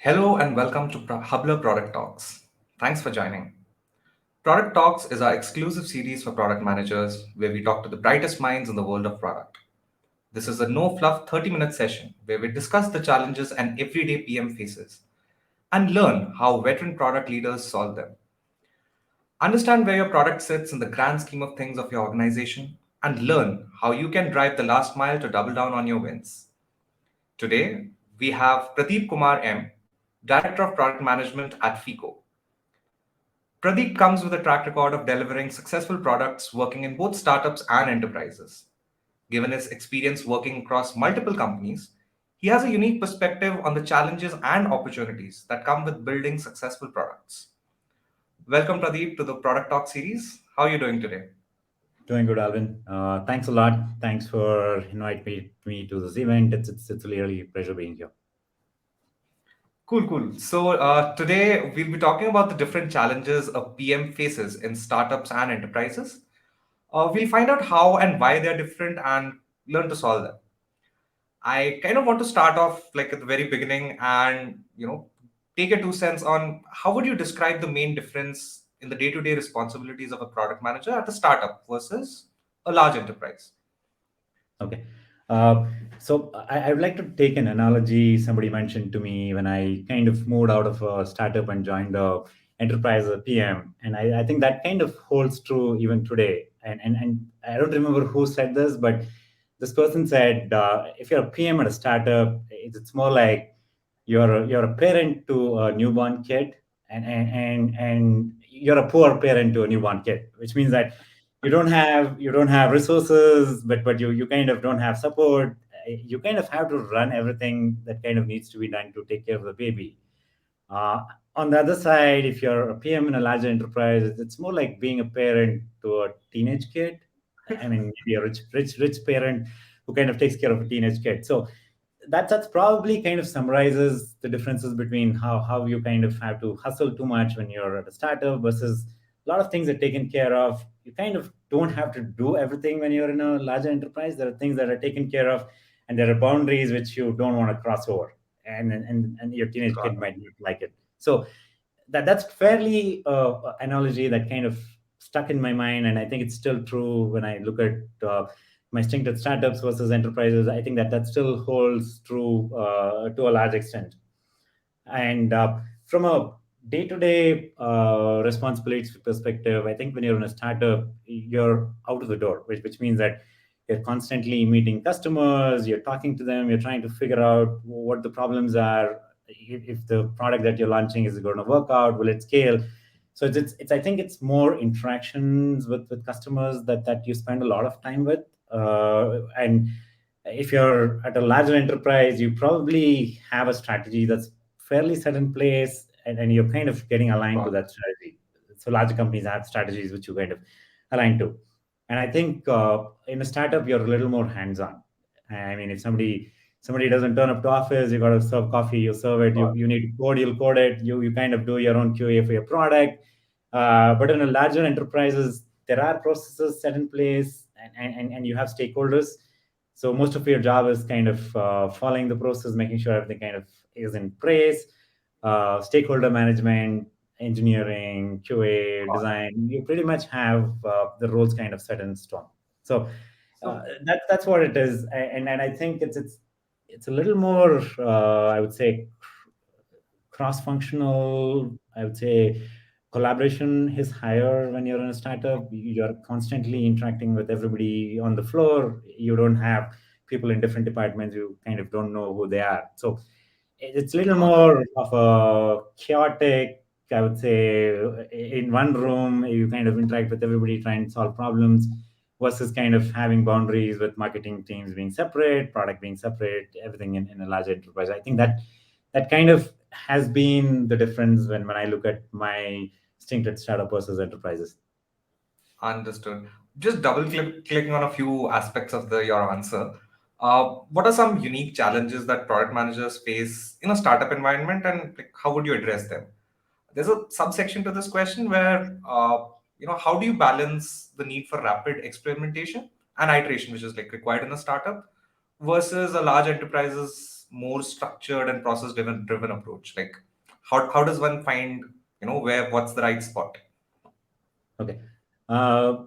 Hello and welcome to Hubler Product Talks. Thanks for joining. Product Talks is our exclusive series for product managers where we talk to the brightest minds in the world of product. This is a no fluff 30-minute session where we discuss the challenges an everyday PM faces and learn how veteran product leaders solve them. Understand where your product sits in the grand scheme of things of your organization and learn how you can drive the last mile to double down on your wins. Today, we have Pradeep Kumar M, Director of Product Management at FICO. Pradeep comes with a track record of delivering successful products working in both startups and enterprises. Given his experience working across multiple companies, he has a unique perspective on the challenges and opportunities that come with building successful products. Welcome, Pradeep, to the Product Talk series. How are you doing today? Doing good, Alvin. Thanks a lot. Thanks for inviting me to this event. It's really a pleasure being here. Cool, cool. So today we'll be talking about the different challenges a PM faces in startups and enterprises. We'll find out how and why they're different and learn to solve them. I kind of want to start off like at the very beginning and take a 2 cents on how would you describe the main difference in the day-to-day responsibilities of a product manager at a startup versus a large enterprise. Okay. Uh, so I would like to take an analogy somebody mentioned to me when I kind of moved out of a startup and joined a enterprise as a PM. And I think that kind of holds true even today. And I don't remember who said this, but this person said, if you're a PM at a startup, it's more like you're a parent to a newborn kid, and you're a poor parent to a newborn kid, which means that you don't have resources, but you kind of don't have support. You kind of have to run everything that kind of needs to be done to take care of the baby. uh, on the other side, if you're a PM in a larger enterprise, it's more like being a parent to a teenage kid. I mean, maybe a rich parent who kind of takes care of a teenage kid. So that's probably kind of summarizes the differences between how you kind of have to hustle too much when you're at a startup versus a lot of things are taken care of. You kind of don't have to do everything when you're in a larger enterprise. There are things that are taken care of, and there are boundaries which you don't want to cross over, and your teenage Got kid it. might not like it. So that's fairly analogy that kind of stuck in my mind, and I think it's still true when I look at my stint at startups versus enterprises. I think that still holds true to a large extent. And from a day-to-day responsibilities perspective, I think when you're in a startup, you're out of the door, which means that you're constantly meeting customers, you're talking to them, you're trying to figure out what the problems are, if the product that you're launching is going to work out, will it scale. So it's I think it's more interactions with customers that you spend a lot of time with. And if you're at a larger enterprise, you probably have a strategy that's fairly set in place, and you're kind of getting aligned to Got that strategy. So larger companies have strategies which you kind of align to. And I think in a startup, you're a little more hands-on. I mean, if somebody doesn't turn up to office, you got to serve coffee, you serve it. You need to code, you'll code it. You kind of do your own QA for your product. But in a larger enterprises, there are processes set in place, and you have stakeholders. So most of your job is kind of following the process, making sure everything kind of is in place. Stakeholder management, engineering, QA, it. design. You pretty much have the roles kind of set in stone. So So that's what it is, and I think it's a little more, I would say, cross-functional. I would say collaboration is higher when you're in a startup. You're constantly interacting with everybody on the floor. You don't have people in different departments. You kind of don't know who they are. So it's a little got it. more of a chaotic, I would say. In one room, you kind of interact with everybody, trying to solve problems, versus kind of having boundaries with marketing teams being separate, product being separate, everything in a larger enterprise. I think that kind of has been the difference when I look at my stint at startup versus enterprises. Understood. Just clicking on a few aspects of the your answer. What are some unique challenges that product managers face in a startup environment, and like, how would you address them? There's a subsection to this question where how do you balance the need for rapid experimentation and iteration, which is like required in a startup, versus a large enterprises more structured and process driven approach? Like, how does one find, where what's the right spot? Okay. Uh,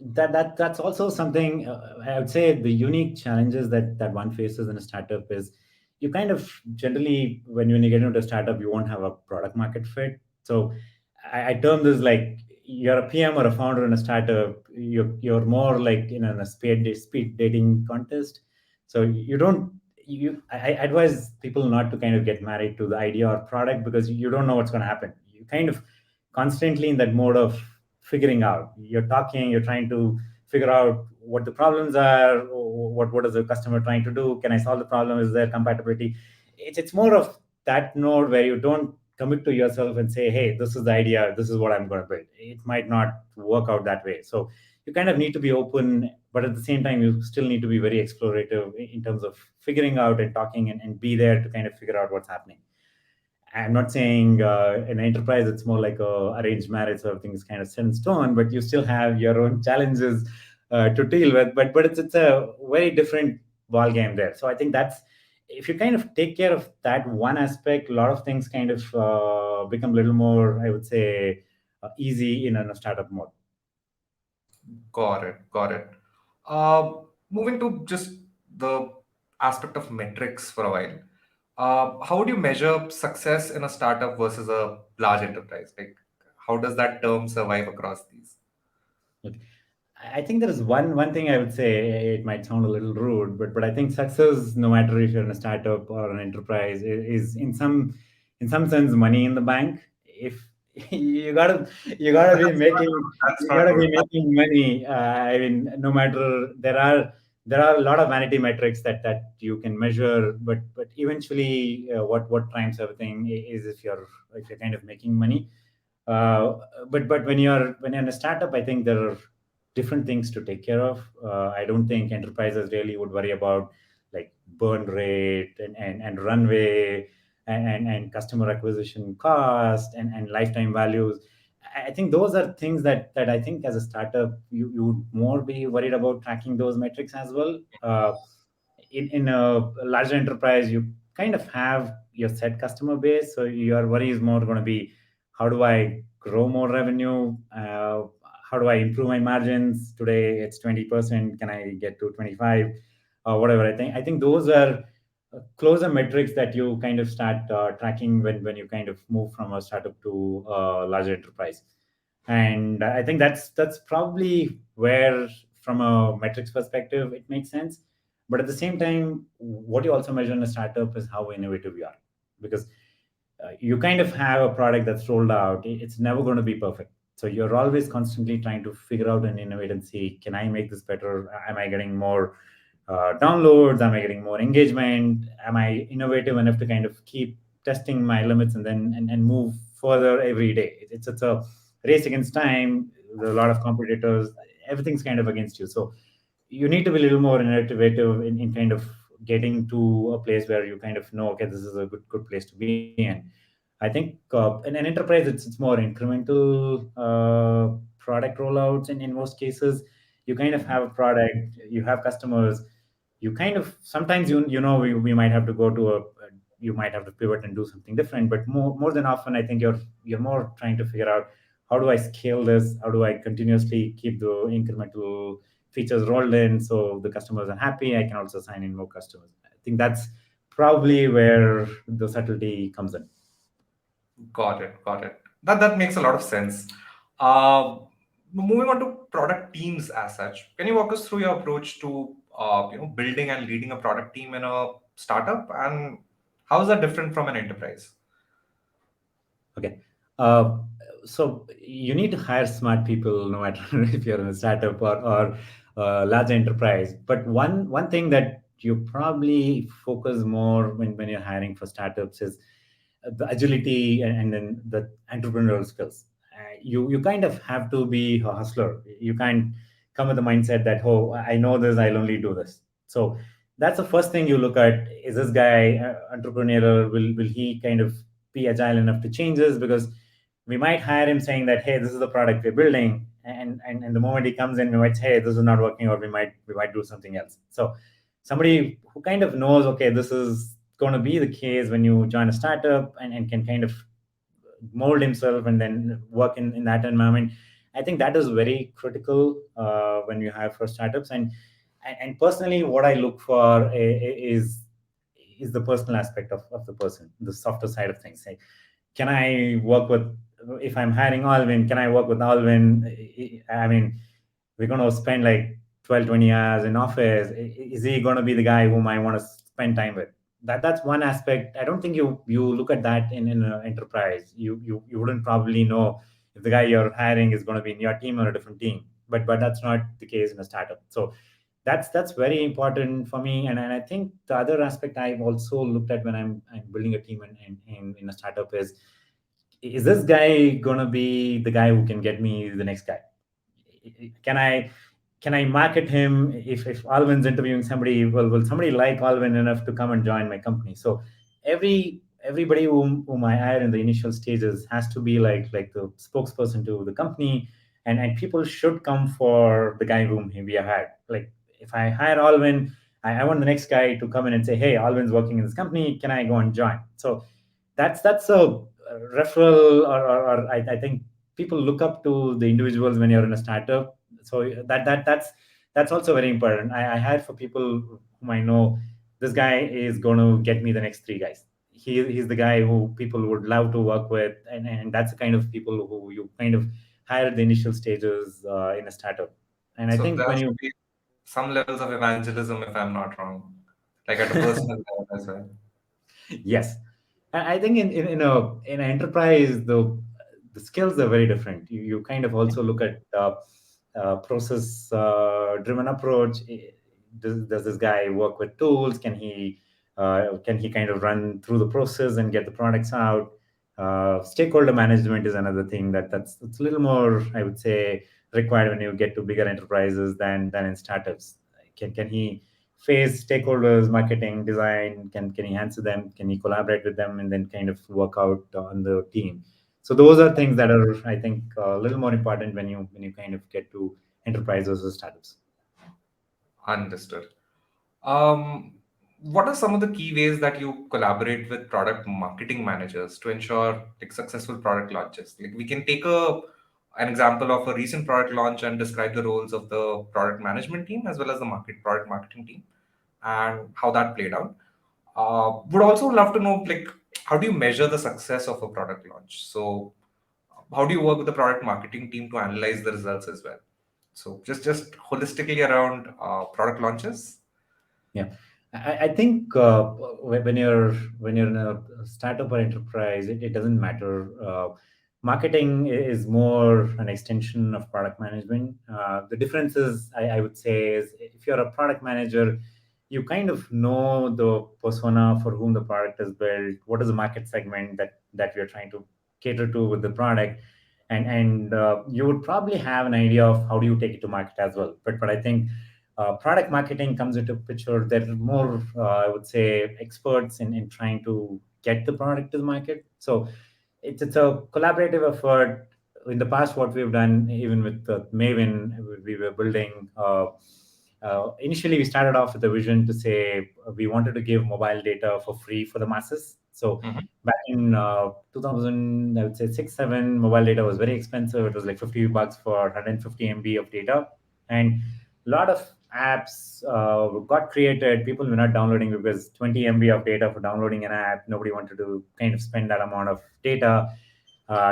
that's also something I would say the unique challenges that one faces in a startup is you kind of generally when you get into a startup you won't have a product market fit. So I term this like you're a PM or a founder in a startup. You're more like in a speed dating contest. So you don't I advise people not to kind of get married to the idea or product because you don't know what's going to happen. You kind of constantly in that mode of figuring out. You're talking, you're trying to figure out what the problems are, what is the customer trying to do, can I solve the problem, is there compatibility. It's more of that node where you don't commit to yourself and say, hey, this is the idea, this is what I'm going to build. It might not work out that way. So you kind of need to be open, but at the same time you still need to be very explorative in terms of figuring out and talking and be there to kind of figure out what's happening. I'm not saying in enterprise it's more like a arranged marriage, so everything is kind of set in stone, but you still have your own challenges to deal with. But it's a very different ball game there. So I think that's if you kind of take care of that one aspect, a lot of things kind of become a little more, I would say, easy in a startup mode. Got it. Got it. Moving to just the aspect of metrics for a while. How would you measure success in a startup versus a large enterprise? Like, how does that term survive across these? Okay. I think there is one thing I would say. It might sound a little rude, but I think success, no matter if you're in a startup or an enterprise, is in some sense money in the bank. If you gotta be That's not making true. That's you not gotta true. be making money. I mean, no matter there are a lot of vanity metrics that you can measure, but eventually, what triumphs everything is if you're kind of making money. uh, but when you're in a startup, I think there are different things to take care of. I don't think enterprises really would worry about like burn rate and runway and customer acquisition cost and lifetime values. I think those are things that I think as a startup you would more be worried about tracking those metrics as well. In a larger enterprise, you kind of have your set customer base, so your worry is more going to be how do I grow more revenue, how do I improve my margins. Today it's 20%, can I get to 25 or whatever. I think those are closer metrics that you kind of start tracking when you kind of move from a startup to a larger enterprise. And I think that's probably where from a metrics perspective it makes sense. But at the same time, what you also measure in a startup is how innovative you are, because you kind of have a product that's rolled out. It's never going to be perfect, so you're always constantly trying to figure out and innovate and see, can I make this better? Am I getting more downloads? Am I getting more engagement? Am I innovative enough to kind of keep testing my limits and then and move further every day? It's a race against time. There are a lot of competitors. Everything's kind of against you. So you need to be a little more innovative in kind of getting to a place where you kind of know, okay, this is a good place to be in. I think in an enterprise, it's more incremental product rollouts, and in most cases, you kind of have a product, you have customers, you kind of sometimes we might have to go to you might have to pivot and do something different, but more than often, I think you're more trying to figure out how do I scale this, how do I continuously keep the incremental features rolled in so the customers are happy. I can also sign in more customers. I think that's probably where the subtlety comes in. Got it. Got it. That makes a lot of sense. Uh, Moving on to product teams as such, can you walk us through your approach to building and leading a product team in a startup, and how is that different from an enterprise? Okay. Uh, so you need to hire smart people, no matter if you're in a startup or large enterprise. But one thing that you probably focus more when you're hiring for startups is the agility and then the entrepreneurial skills. You kind of have to be a hustler. You can't come with the mindset that, oh, I know this, I'll only do this. So that's the first thing you look at. Is this guy entrepreneurial? Will he kind of be agile enough to changes? Because we might hire him saying that, hey, this is the product we're building, and the moment he comes in, we might say, hey, this is not working, or we might do something else. So somebody who kind of knows, okay, this is going to be the case when you join a startup and can kind of mold himself and then work in that environment. I think that is very critical when you hire for startups. And personally, what I look for is the personal aspect of the person, the softer side of things. Like, can I work with, if I'm hiring Alvin, can I work with Alvin? I mean, we're going to spend like 12, 20 hours in office. Is he going to be the guy whom I want to spend time with? That's one aspect. I don't think you look at that in an enterprise. You wouldn't probably know if the guy you're hiring is going to be in your team or a different team. But that's not the case in a startup. So that's very important for me. And I think the other aspect I've also looked at when I'm building a team in a startup is this guy gonna be the guy who can get me the next guy? Can I market him? If Alvin's interviewing somebody, will somebody like Alvin enough to come and join my company? So everybody whom I hire in the initial stages has to be like the spokesperson to the company, and people should come for the guy whom we have hired. Like, if I hire Alvin, I want the next guy to come in and say, hey, Alvin's working in this company, can I go and join? So that's a referral, or I think people look up to the individuals when you're in a startup. So that's also very important. I hire for people whom I know this guy is going to get me the next three guys. He's the guy who people would love to work with, and that's the kind of people who you kind of hire at the initial stages in a startup. And I So think there when has to you be some levels of evangelism, if I'm not wrong, like at a personal level as well. yes, I think in an enterprise, the skills are very different. You kind of also look at process driven approach. Does this guy work with tools? Can he kind of run through the process and get the products out? Stakeholder management is another thing that's it's a little more, I would say, required when you get to bigger enterprises than in startups. Can he face stakeholders, marketing, design? Can he answer them? Can he collaborate with them and then kind of work out on the team? So those are things that are, I think, a little more important when you kind of get to enterprises or startups. Understood. Um, what are some of the key ways that you collaborate with product marketing managers to ensure like successful product launches? Like we can take an example of a recent product launch and describe the roles of the product management team as well as the product marketing team and how that played out. Would also love to know like how do you measure the success of a product launch? So how do you work with the product marketing team to analyze the results as well? So just holistically around product launches. Yeah, I think when you're in a startup or enterprise, it doesn't matter. Marketing is more an extension of product management. The difference is, I would say, is if you're a product manager, you kind of know the persona for whom the product is built. What is the market segment that we're trying to cater to with the product, and you would probably have an idea of how do you take it to market as well. But I think product marketing comes into picture. They're more, I would say, experts in trying to get the product to the market. So it's a collaborative effort. In the past, what we've done, even with Maven, we were building. Initially, we started off with a vision to say we wanted to give mobile data for free for the masses. So Mhm. back in 2000, I would say 6, 7, mobile data was very expensive. It was like $50 for 150 MB of data, and a lot of apps got created. People were not downloading because 20 MB of data for downloading an app. Nobody wanted to kind of spend that amount of data.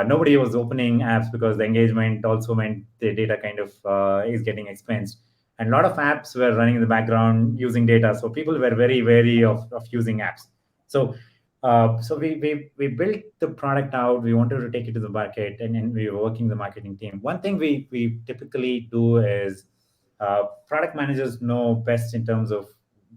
Nobody was opening apps because the engagement also meant the data kind of is getting expensed. And a lot of apps were running in the background using data. So people were very wary of using apps. So we built the product out. We wanted to take it to the market, and we were working the marketing team. One thing we typically do is product managers know best in terms of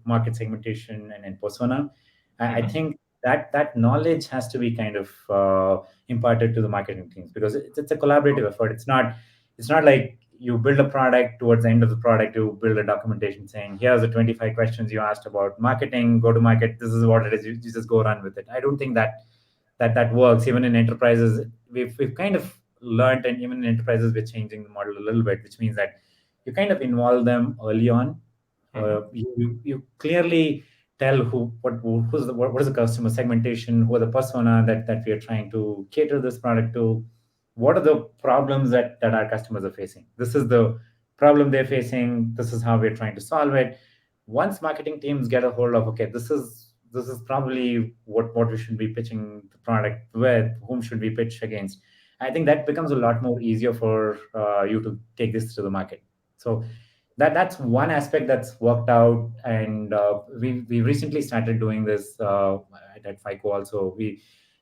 market segmentation and persona. I Mhm. think that knowledge has to be kind of imparted to the marketing teams because it's a collaborative effort. It's not like you build a product. Towards the end of the product, you build a documentation saying, here's the 25 questions you asked about marketing, go to market, this is what it is, you just go run with it. I don't think that works. Even in enterprises, we've kind of learned, and even in enterprises we're changing the model a little bit, which means that you kind of involve them early on. Mhm. You clearly tell what is the customer segmentation, who are the persona that we are trying to cater this product to, what are the problems that our customers are facing. This is the problem they're facing. This is how we're trying to solve it. Once marketing teams get a hold of, okay, this is probably what we should be pitching the product with, whom should we pitch against, I think that becomes a lot more easier for you to take this to the market. So that's one aspect that's worked out. And we recently started doing this at FICO also.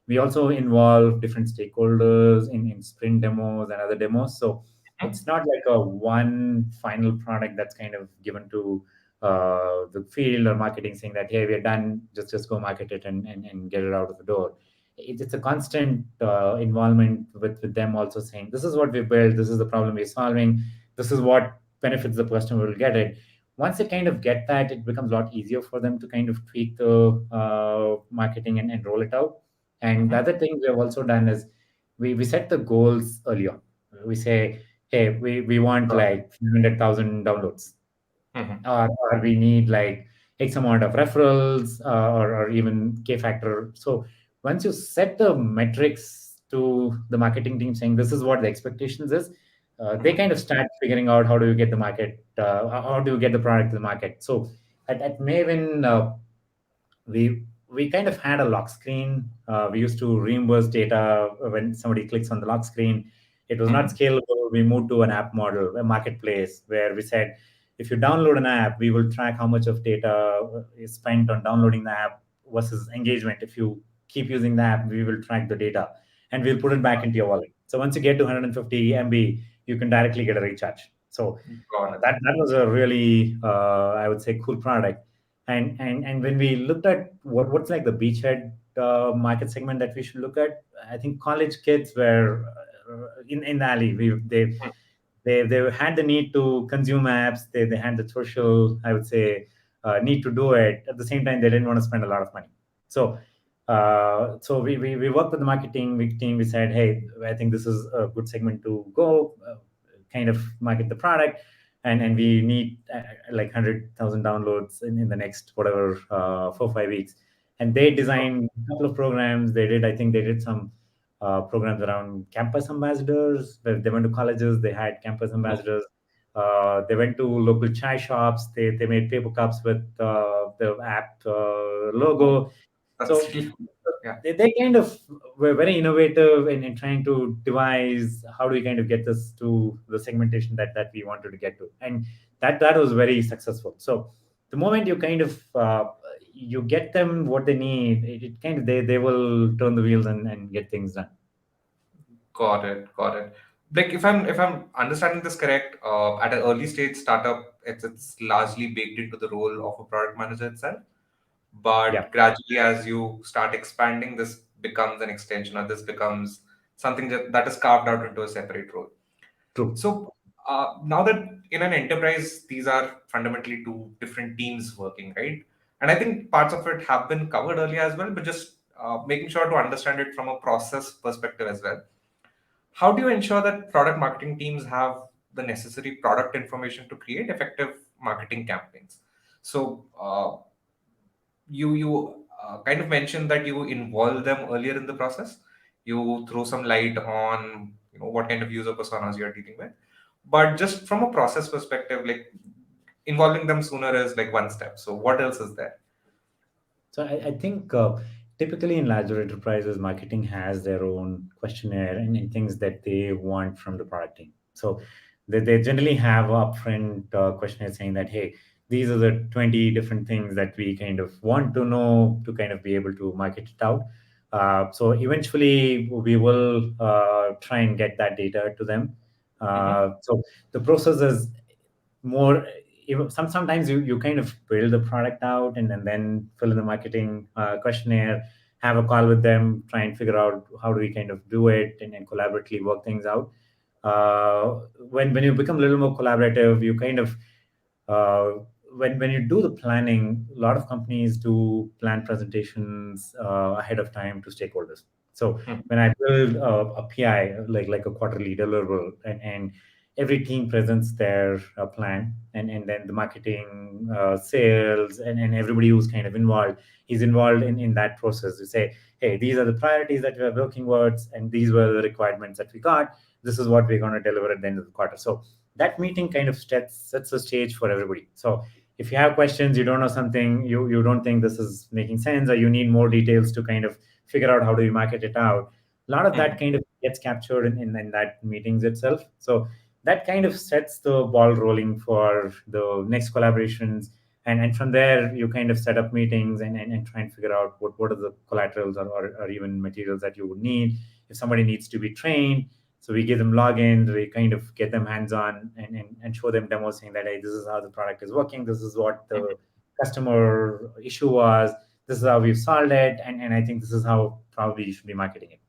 We also involve different stakeholders in sprint demos and other demos. So Mhm. it's not like a one final product that's kind of given to the field or marketing saying that, hey, we're done, just go market it and get it out of the door. It's a constant involvement with them also saying, this is what we built, this is the problem we're solving, this is what benefits the customer will get it. Once they kind of get that, it becomes a lot easier for them to kind of tweak the marketing and roll it out. And the Mhm. other thing we have also done is we set the goals earlier. We say, hey, we want Got it. like 100,000 downloads, Mhm. or we need like X amount of referrals, or even K factor. So once you set the metrics to the marketing team saying this is what the expectations is, they Mhm. kind of start figuring out how do you get the market, how do you get the product to the market. So at Maven, we kind of had a lock screen. We used to reimburse data when somebody clicks on the lock screen. It was not Mhm. scalable. We moved to an app model, a marketplace, where we said, if you download an app, we will track how much of data is spent on downloading the app versus engagement. If you keep using the app, we will track the data and we'll put it back into your wallet. So once you get to 150 MB, you can directly get a recharge. So Got it. that was a really, I would say, cool product. And when we looked at what's like the beachhead market segment that we should look at, I think college kids were in the alley. They had the need to consume apps. They had the social, I would say, need to do it. At the same time, they didn't want to spend a lot of money. So we worked with the marketing team. We said, hey, I think this is a good segment to go, kind of market the product, and we need like 100,000 downloads in the next whatever 4 5 weeks. And they designed a couple of programs. I think they did some programs around campus ambassadors. Where they went to colleges, they had campus Mhm. ambassadors. They went to local chai shops. They made paper cups with the app Oh, logo. that's So really cool. Yeah. they kind of were very innovative in trying to devise how do we kind of get this to the segmentation that we wanted to get to. And that was very successful. So the moment you kind of you get them what they need, it kind of they will turn the wheels and get things done. Got it. Got it. Like if I'm understanding this correct, at an early stage startup, it's largely baked into the role of a product manager itself. Yeah, But gradually, as you start expanding, this becomes an extension, or this becomes something that is carved out into a separate role. true. So now that in an enterprise, these are fundamentally two different teams working, right? And I think parts of it have been covered earlier as well, but just making sure to understand it from a process perspective as well. How do you ensure that product marketing teams have the necessary product information to create effective marketing campaigns? So you kind of mentioned that you involve them earlier in the process. You throw some light on what kind of user personas you're dealing with, but just from a process perspective, like involving them sooner is like one step. So what else is there? So I think typically in larger enterprises, marketing has their own questionnaire and things that they want from the product team. So they generally have upfront questionnaire saying that, hey, these are the 20 different things that we kind of want to know to kind of be able to market it out. So eventually we will try and get that data to them. Hmm. So the process is more, sometimes you kind of build the product out and then fill in the marketing questionnaire, have a call with them, try and figure out how do we kind of do it, and collaboratively work things out. When you become a little more collaborative, you kind of uh, when you do the planning, a lot of companies do plan presentations ahead of time to stakeholders. So when I build a PI, like a quarterly deliverable, and every team presents their plan, and then the marketing, sales, and everybody who's kind of involved is involved in that process. You say, hey, these are the priorities that we are working towards, and these were the requirements that we got. This is what we're going to deliver at the end of the quarter. So that meeting kind of sets the stage for everybody. So if you have questions, you don't know something, you don't think this is making sense, or you need more details to kind of figure out how do you market it out, a lot of that Mhm. kind of gets captured in that meetings itself. So that kind of sets the ball rolling for the next collaborations. And from there, you kind of set up meetings and try and figure out what are the collaterals, or even materials that you would need. If somebody needs to be trained, so we give them logins, we kind of get them hands-on, and show them demos saying that, hey, this is how the product is working, this is what the customer issue was, this is how we've solved it, and I think this is how probably you should be marketing it.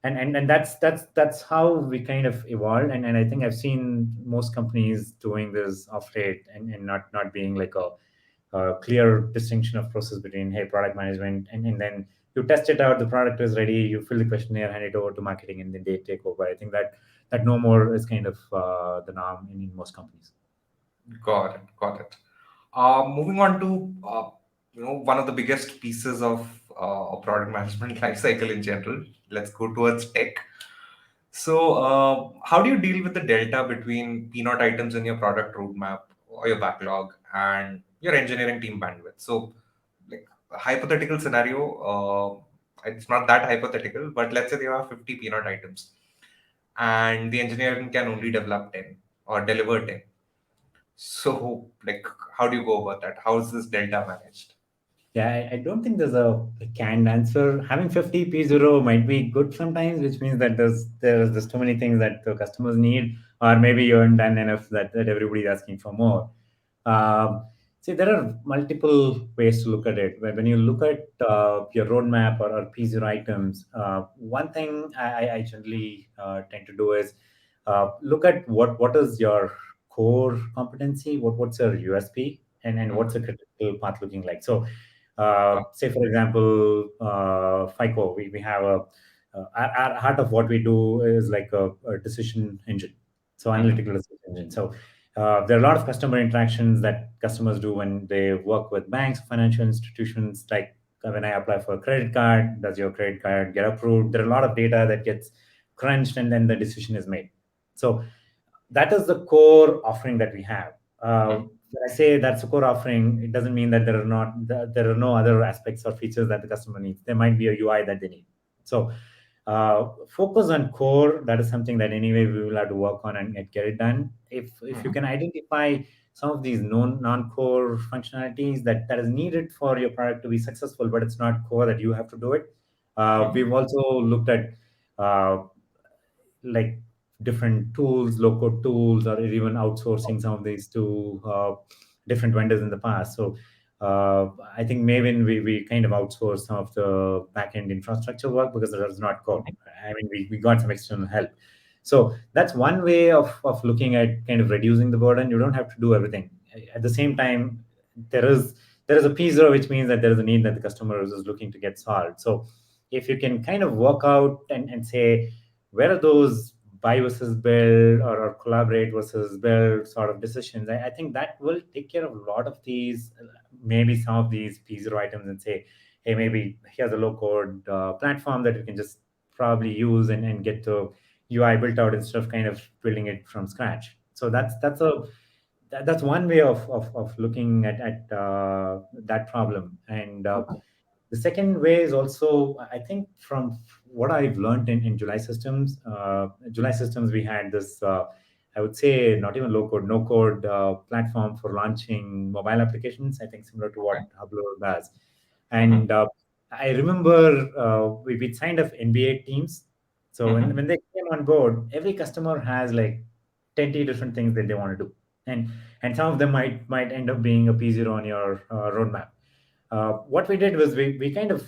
And that's how we kind of evolved. And I think I've seen most companies doing this off late, and not being like a clear distinction of process between, hey, product management, and then you test it out, the product is ready, you fill the questionnaire, hand it over to marketing, and then they take over. I think that no more is kind of the norm in most companies. Got it. Got it. Moving on to one of the biggest pieces of product management life cycle in general. Let's go towards tech. So, how do you deal with the delta between peanut items in your product roadmap or your backlog and your engineering team bandwidth? So, like a hypothetical scenario, it's not that hypothetical, but let's say there are 50 peanut items and the engineering can only develop 10 or deliver 10. So, like, how do you go about that? How is this delta managed? Yeah, I don't think there's a canned answer. Having 50 P0 might be good sometimes, which means that there's just too many things that the customers need, or maybe you haven't done enough that everybody's asking for more. Um, See, there are multiple ways to look at it. When you look at your roadmap, or P0 items, one thing I generally tend to do is look at what is your core competency, what's your USP, and what's Mhm. the critical path looking like. So say for example, FICO, we have our heart of what we do is like a decision engine, so Mhm. analytical decision engine. So there are a lot of customer interactions that customers do when they work with banks, financial institutions. Like when I apply for a credit card, does your credit card get approved? There are a lot of data that gets crunched, and then the decision is made. So that is the core offering that we have. Mhm. When I say that's a core offering, it doesn't mean that there are no other aspects or features that the customer needs. There might be a UI that they need. So focus on core. That is something that anyway we will have to work on and get it done. If you Mhm. can identify some of these non-core functionalities that is needed for your product to be successful, but it's not core that you have to do it. Mhm. We've also looked at uh, like different tools, low code tools, or even outsourcing some of these to different vendors in the past. So I think Maven, we kind of outsourced some of the backend infrastructure work because it was not code. I mean, we got some external help. So that's one way of looking at kind of reducing the burden. You don't have to do everything. At the same time, there is there is a P0, which means that there is a need that the customer is looking to get solved. So if you can kind of work out and say, where are those buy versus build, or collaborate versus build sort of decisions, I think that will take care of a lot of these, maybe some of these P0 items, and say, hey, maybe here's a low code platform that you can just probably use and get the UI built out instead of kind of building it from scratch. So that's one way of looking at that problem. And the second way is also, I think, from what I've learned in July Systems, we had this, I would say, not even low code, no code platform for launching mobile applications, I think similar to Okay. what Hubler does. And Mhm. I remember we signed up NBA teams. So when, Mhm. when they came on board, every customer has like 20 different things that they want to do. And some of them might end up being a P0 on your roadmap. What we did was we kind of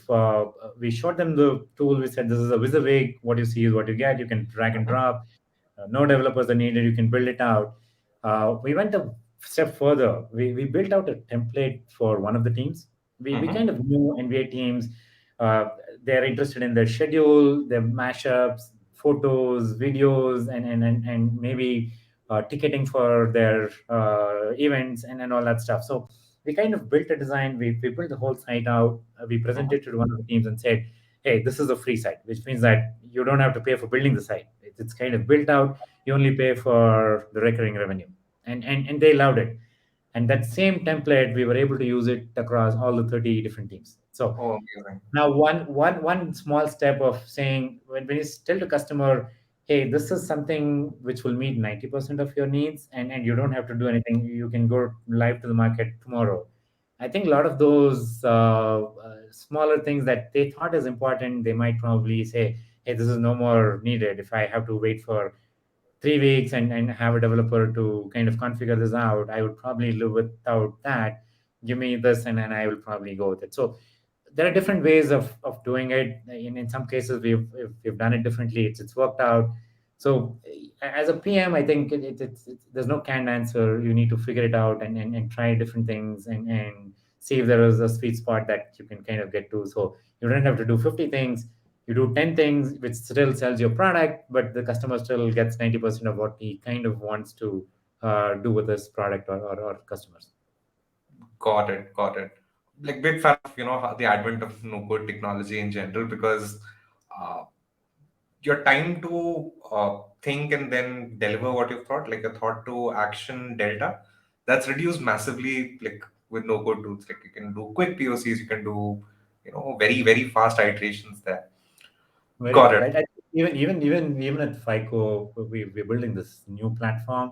we showed them the tool. We said, this is a WYSIWYG. What you see is what you get. You can drag and Mhm. drop. No developers are needed. You can build it out. We went a step further. We built out a template for one of the teams. We Mhm. kind of knew NBA teams. Uh, they're interested in their schedule, their mashups, photos, videos, and maybe ticketing for their events and all that stuff. So we kind of built a design. We built the whole site out. We Mhm. presented to one of the teams and said, "Hey, this is a free site, which means that you don't have to pay for building the site. It's kind of built out. You only pay for the recurring revenue." And they loved it. And that same template, we were able to use it across all the 30 different teams. So Oh, amazing. now, one small step of saying, when you tell the customer, "Hey, this is something which will meet 90% of your needs, and you don't have to do anything. You can go live to the market tomorrow." I think a lot of those smaller things that they thought is important, they might probably say, "Hey, this is no more needed. If I have to wait for 3 weeks and have a developer to kind of configure this out, I would probably live without that. Give me this, and I will probably go with it." So there are different ways of doing it. In some cases, we've done it differently. It's worked out. So as a PM, I think there's no canned answer. You need to figure it out and try different things and see if there is a sweet spot that you can kind of get to. So you don't have to do 50 things. You do 10 things, which still sells your product, but the customer still gets 90% of what he kind of wants to do with this product or customers. Got it. Got it. Like big fan of the advent of no code technology in general because uh, your time to think and then deliver what you've thought, like a thought to action delta, that's reduced massively. Like with no code tools, like you can do quick POCs, you can do very very fast iterations there. Very Got true. it. Even at FICO, we're building this new platform,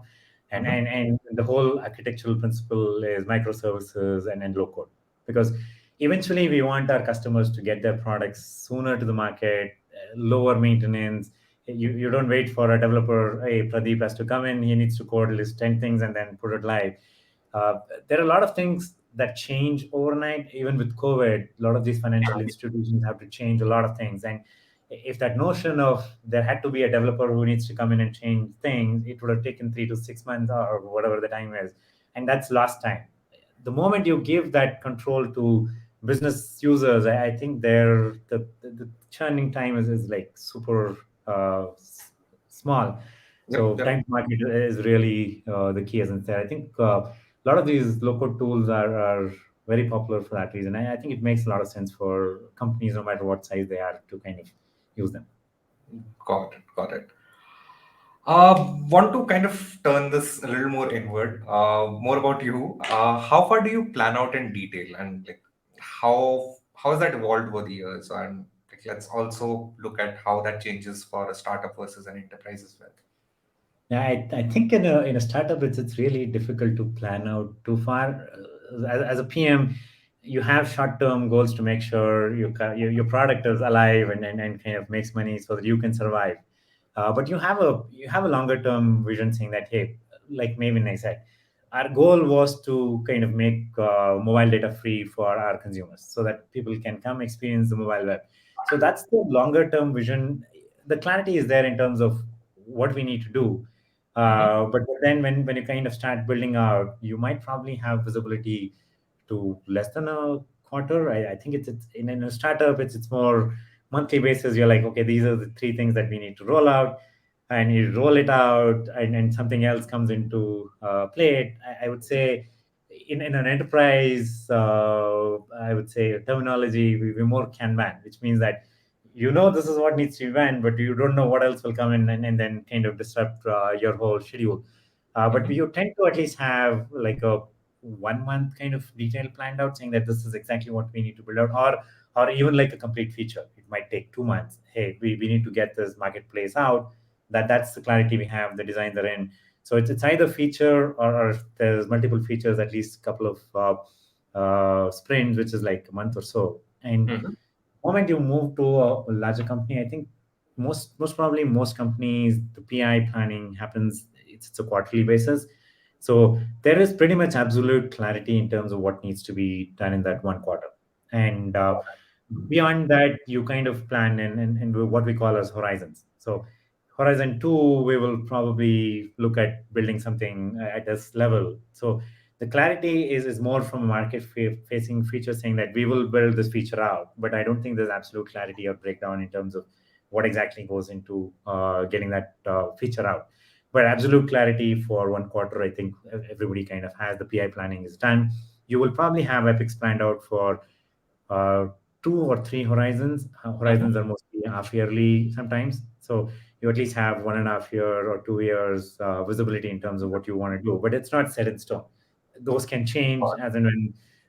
and Mhm. and and the whole architectural principle is microservices and low code, because eventually we want our customers to get their products sooner to the market, lower maintenance. You don't wait for a developer. Hey, Pradeep has to come in. He needs to code list 10 things and then put it live. Uh, there are a lot of things that change overnight. Even with COVID, a lot of these financial institutions have to change a lot of things. And if that notion of there had to be a developer who needs to come in and change things, it would have taken 3 to 6 months or whatever the time is. And that's lost time. The moment you give that control to business users, I think the churning time is like super small. Yep, So yep. time to market is really the key essence there. I think a lot of these low-code tools are very popular for that reason. I think it makes a lot of sense for companies, no matter what size they are, to kind of use them. Got it. Got it. Want to kind of turn this a little more inward, more about you. How far do you plan out in detail, and like how has that evolved over the years? And like, let's also look at how that changes for a startup versus an enterprise as well. Yeah, I think in a startup, it's really difficult to plan out too far. As a PM, you have short term goals to make sure your product is alive and kind of makes money so that you can survive. But you have a longer term vision saying that, hey, like maybe I said, our goal was to kind of make mobile data free for our consumers so that people can come experience the mobile web. So that's the longer term vision. The clarity is there in terms of what we need to do, Mm-hmm. but then when you kind of start building out, you might probably have visibility to less than a quarter. I think it's in a startup, it's more monthly basis. You're like, okay, these are the three things that we need to roll out, and you roll it out, and something else comes into play. I would say in an enterprise, I would say terminology, we're more Kanban, which means that this is what needs to be done, but you don't know what else will come in and then kind of disrupt your whole schedule. But Mm-hmm. you tend to at least have like a 1 month kind of detail planned out, saying that this is exactly what we need to build out, or even like a complete feature. It might take 2 months. Hey, we need to get this marketplace out. That's the clarity we have. The designs are in. So it's either feature or there's multiple features, at least a couple of sprints, which is like a month or so. And Mm-hmm. moment you move to a larger company, I think most probably most companies, the PI planning happens. It's a quarterly basis, so there is pretty much absolute clarity in terms of what needs to be done in that one quarter. And beyond that, you kind of plan in what we call as horizons. So horizon 2, we will probably look at building something at this level. So the clarity is more from a market facing feature, saying that we will build this feature out, but I don't think there's absolute clarity or breakdown in terms of what exactly goes into getting that feature out. But absolute clarity for 1 quarter, I think everybody kind of has. The PI planning is done. You will probably have epics planned out for uh, 2 or 3 horizons. Horizons Mhm. are mostly half yearly sometimes. So you at least have 1.5 year or 2 years visibility in terms of what you want to do. But it's not set in stone. Those can change as and when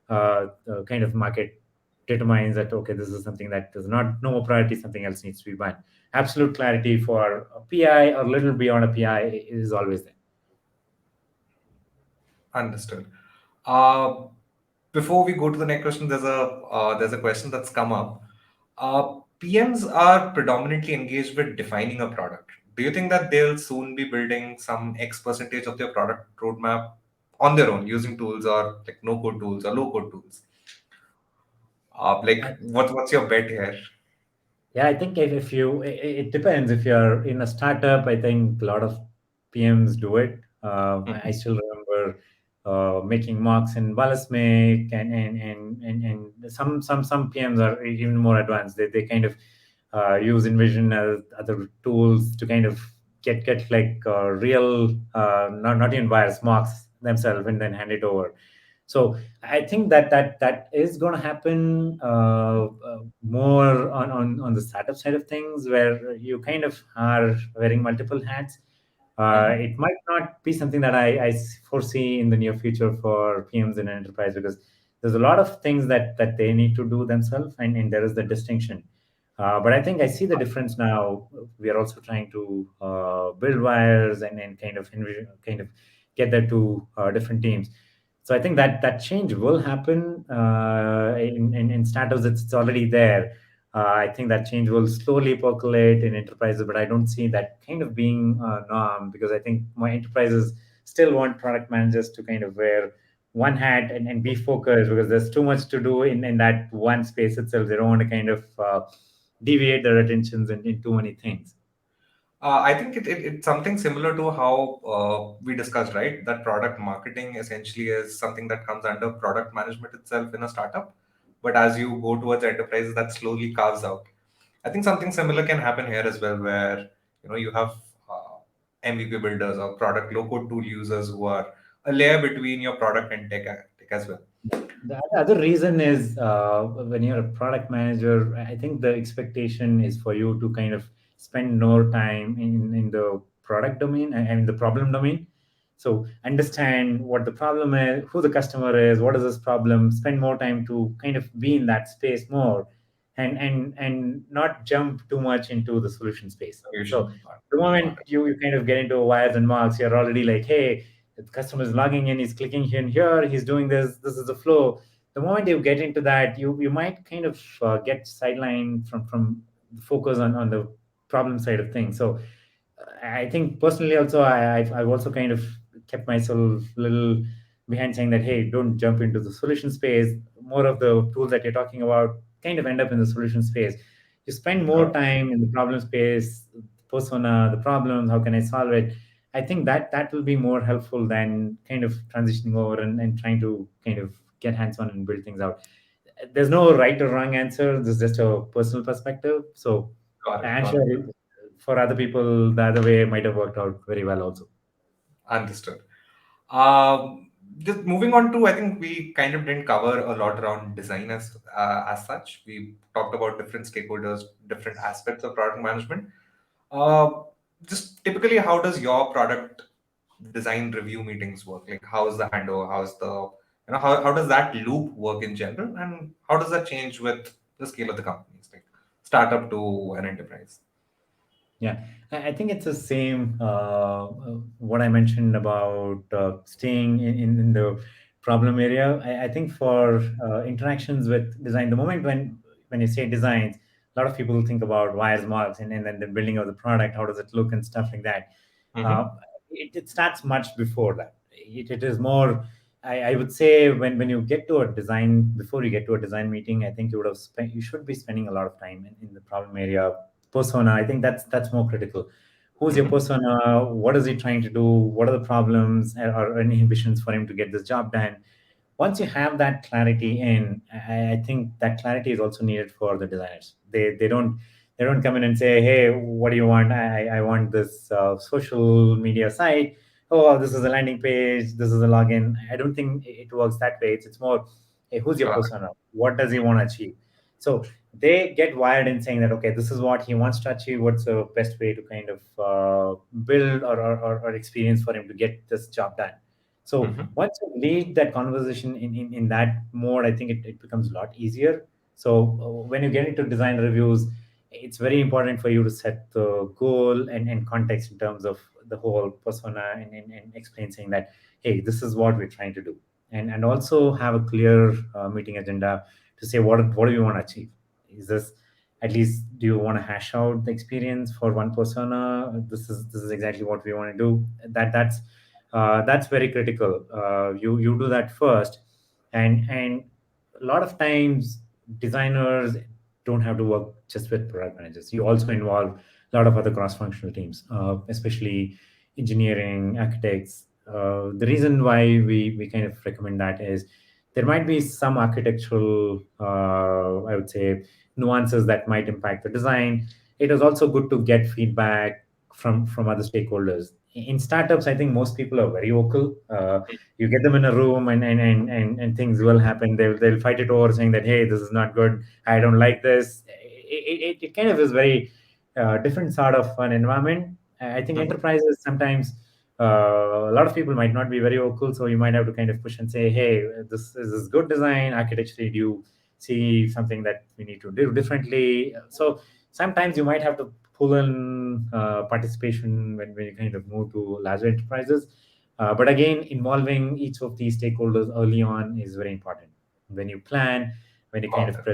the kind of market determines that, okay, this is something that is not no more priority, something else needs to be done. Absolute clarity for a PI or little beyond a PI is always there. Understood. Uh, Before we go to the next question, there's a question that's come up. PMs are predominantly engaged with defining a product. Do you think that they'll soon be building some X percentage of their product roadmap on their own using tools or like no code tools or low code tools? Like what's your bet here? Yeah, I think if you, it depends. If you're in a startup, I think a lot of PMs do it. I Mhm. still remember making mocks in Balasmake, and some PMs are even more advanced. They kind of use InVision as other tools to kind of get like real, not even buyers mocks themselves and then hand it over. So I think that is going to happen more on the startup side of things, where you kind of are wearing multiple hats. Mhm. It might not be something that I foresee in the near future for PMs in an enterprise, because there's a lot of things that they need to do themselves, and there is the distinction. But I think I see the difference now. We are also trying to build wires and kind of envision, kind of get that to different teams. So I think that change will happen in startups. It's already there. I think that change will slowly percolate in enterprises, but I don't see that kind of being norm, because I think my enterprises still want product managers to kind of wear one hat and be focused, because there's too much to do in that one space itself. They don't want to kind of deviate their attentions in too many things. I think it's something similar to how we discussed, right? That product marketing essentially is something that comes under product management itself in a startup. But as you go towards enterprises, that slowly carves out. I think something similar can happen here as well, where you have MVP builders or product low-code tool users who are a layer between your product and tech as well. The other reason is when you're a product manager, I think the expectation is for you to kind of spend more time in the product domain and the problem domain. So understand what the problem is, who the customer is, what is this problem, spend more time to kind of be in that space more, and not jump too much into the solution space. So Solution part. the moment Got it. you kind of get into wires and marks, you're already like, hey, the customer is logging in, he's clicking here and here, he's doing this is the flow. The moment you get into that, you might kind of get sidelined from the focus on the problem side of things. So I think personally also I've also kind of kept myself a little behind, saying that, hey, don't jump into the solution space. More of the tools that you're talking about kind of end up in the solution space. You spend Got more it. time in the problem space, persona, the problems, how can I solve it. I think that will be more helpful than kind of transitioning over and trying to kind of get hands-on and build things out. There's no right or wrong answer. This is just a personal perspective. So Got it. I'm Got sure it. for other people, the other way might have worked out very well also. Understood. Just moving on to, I think we kind of didn't cover a lot around design as such. We talked about different stakeholders, different aspects of product management. Uh, just typically, how does your product design review meetings work? Like, how is the handover? How's the how does that loop work in general, and how does that change with the scale of the companies, like startup to an enterprise? Yeah, I think it's the same. What I mentioned about staying in the problem area. I think for interactions with design, the moment when you say designs, a lot of people think about wires, marks, and then the building of the product. How does it look and stuff like that. Uh, Mm-hmm. it starts much before that. It is more. I would say when you get to a design, before you get to a design meeting, I think you should be spending a lot of time in the problem area. Persona, I think that's more critical. Who's your Mm-hmm. persona? What is he trying to do? What are the problems or any ambitions for him to get this job done? Once you have that clarity in, I think that clarity is also needed for the designers. They don't They don't come in and say, "Hey, what do you want? I want this social media site. Oh, this is a landing page. This is a login." I don't think it works that way. It's more, "Hey, who's your Got persona? What does he want to achieve?" So they get wired in saying that, okay, this is what he wants to achieve. What's the best way to kind of build or experience for him to get this job done? it. So once you lead that conversation in that mode, I think it becomes a lot easier. So when you get into design reviews, it's very important for you to set the goal and context in terms of the whole persona, and explain saying that, hey, this is what we're trying to do, and also have a clear meeting agenda to say what do you want to achieve. Is this, at least, do you want to hash out the experience for one persona? This is exactly what we want to do. That's very critical. You do that first, and a lot of times designers don't have to work just with product managers. You also involve a lot of other cross-functional teams, especially engineering, architects. The reason why we kind of recommend that is there might be some architectural, I would say, nuances that might impact the design. It is also good to get feedback from other stakeholders. In startups, I think most people are very vocal. You get them in a room, and things will happen. They'll fight it over, saying that, hey, this is not good, I don't like this. It kind of is very different sort of an environment. I think Mhm. enterprises sometimes, a lot of people might not be very vocal, so you might have to kind of push and say, hey, this is good design architecturally. Do you see something that we need to do differently? So sometimes you might have to pull in participation when you kind of move to larger enterprises. But again, involving each of these stakeholders early on is very important. When you plan, when you kind Got of it.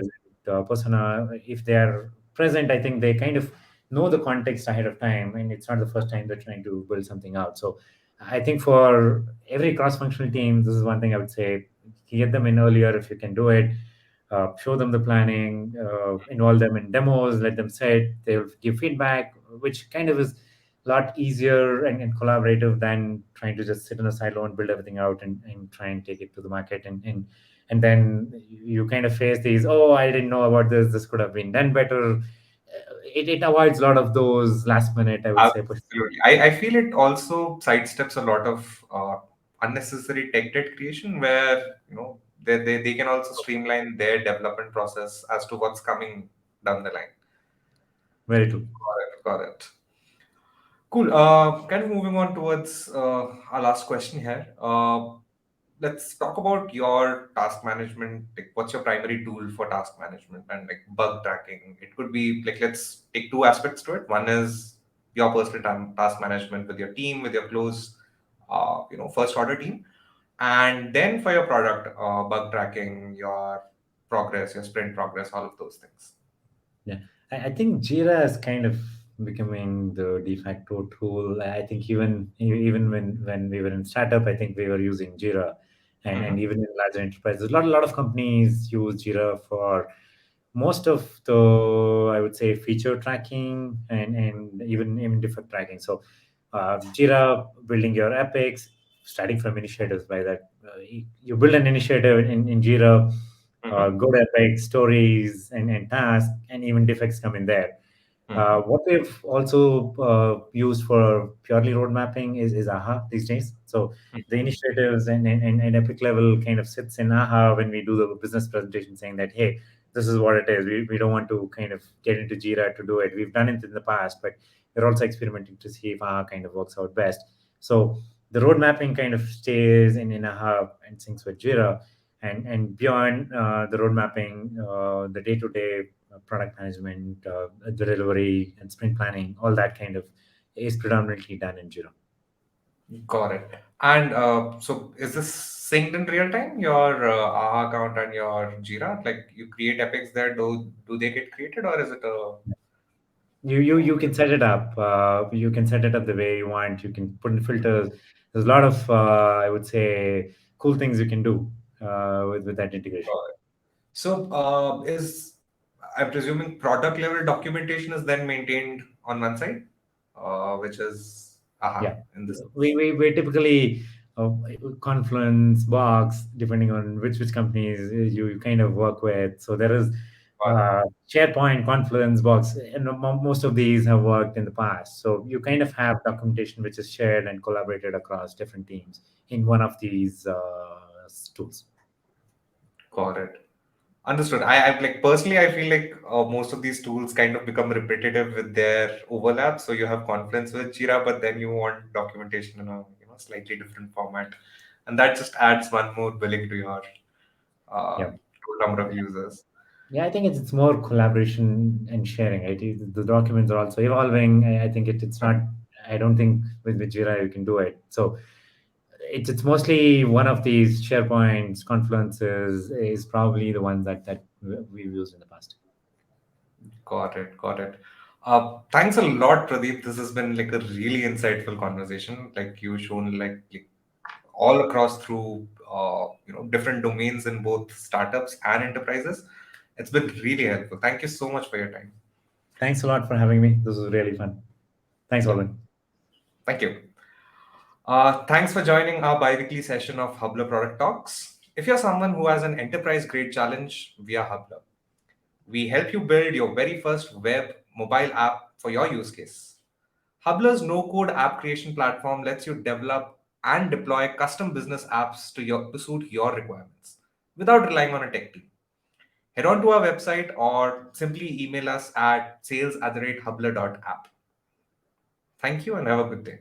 present persona, if they are present, I think they kind of know the context ahead of time, and it's not the first time they're trying to build something out. So I think for every cross-functional team, this is one thing I would say: get them in earlier if you can do it. Show them the planning, involve them in demos, let them sit, they'll give feedback, which kind of is a lot easier and collaborative than trying to just sit in a silo and build everything out and try and take it to the market. And then you kind of face these, oh, I didn't know about this could have been done better. It avoids a lot of those last minute, I would say, push. Absolutely. I feel it also sidesteps a lot of unnecessary tech debt creation where, they can also streamline their development process as to what's coming down the line. Very true. Got it. Got it. Cool. Kind of moving on towards our last question here. Let's talk about your task management. Like, what's your primary tool for task management and like bug tracking? It could be like, let's take two aspects to it. One is your personal task management with your team, with your close, first order team, and then for your product, bug tracking, your progress, your sprint progress, all of those things. Yeah, I think Jira is kind of becoming the de facto tool. I think even when we were in startup, I think we were using Jira, and Hmm. even in larger enterprises, a lot of companies use Jira for most of the, I would say, feature tracking and even defect tracking. So Jira, building your epics, starting from initiatives. By that, you build an initiative in Jira, Hmm. go to epics, stories, and tasks, and even defects come in there. Hmm. What we've also used for purely road mapping is AHA these days. So the initiatives and epic level kind of sits in AHA when we do the business presentation, saying that, hey, this is what it is. We don't want to kind of get into Jira to do it. We've done it in the past, but we're also experimenting to see if AHA kind of works out best. So the road mapping kind of stays in AHA and syncs with Jira. And beyond the road mapping, the day-to-day product management, the delivery and sprint planning, all that kind of is predominantly done in Jira. Got it. And so is this synced in real time, your AHA account and your Jira? Like you create epics there, do they get created or is it a You can set it up. You can set it up the way you want. You can put in filters. There's a lot of, I would say, cool things you can do with that integration. got it. So is I'm presuming product level documentation is then maintained on one side, which is AHA Yeah, in this case. we typically Confluence, Box, depending on which companies you kind of work with. So there is Got it. SharePoint, Confluence, Box, and most of these have worked in the past. So you kind of have documentation which is shared and collaborated across different teams in one of these tools. Got it. Understood. I like personally, I feel like most of these tools kind of become repetitive with their overlap. So you have Confluence with Jira, but then you want documentation in a slightly different format, and that just adds one more billing to your Yeah. total number of users. Yeah, I think it's more collaboration and sharing. Right? The documents are also evolving. I think it's not. I don't think with Jira you can do it. So it's mostly one of these SharePoints, Confluences is probably the ones that we've used in the past. Got it. Got it. Thanks a lot, Pradeep. This has been like a really insightful conversation. Like you've shown like all across through different domains in both startups and enterprises. It's been really helpful. Thank you so much for your time. Thanks a lot for having me. This was really fun. Thanks, Yeah. Alvin. Thank you. Thanks for joining our bi-weekly session of Hubler Product Talks. If you're someone who has an enterprise grade challenge, we are Hubler. We help you build your very first web mobile app for your use case. Hubbler's no-code app creation platform lets you develop and deploy custom business apps to suit your requirements without relying on a tech team. Head on to our website or simply email us at sales@hubbler.app. Thank you and have a good day.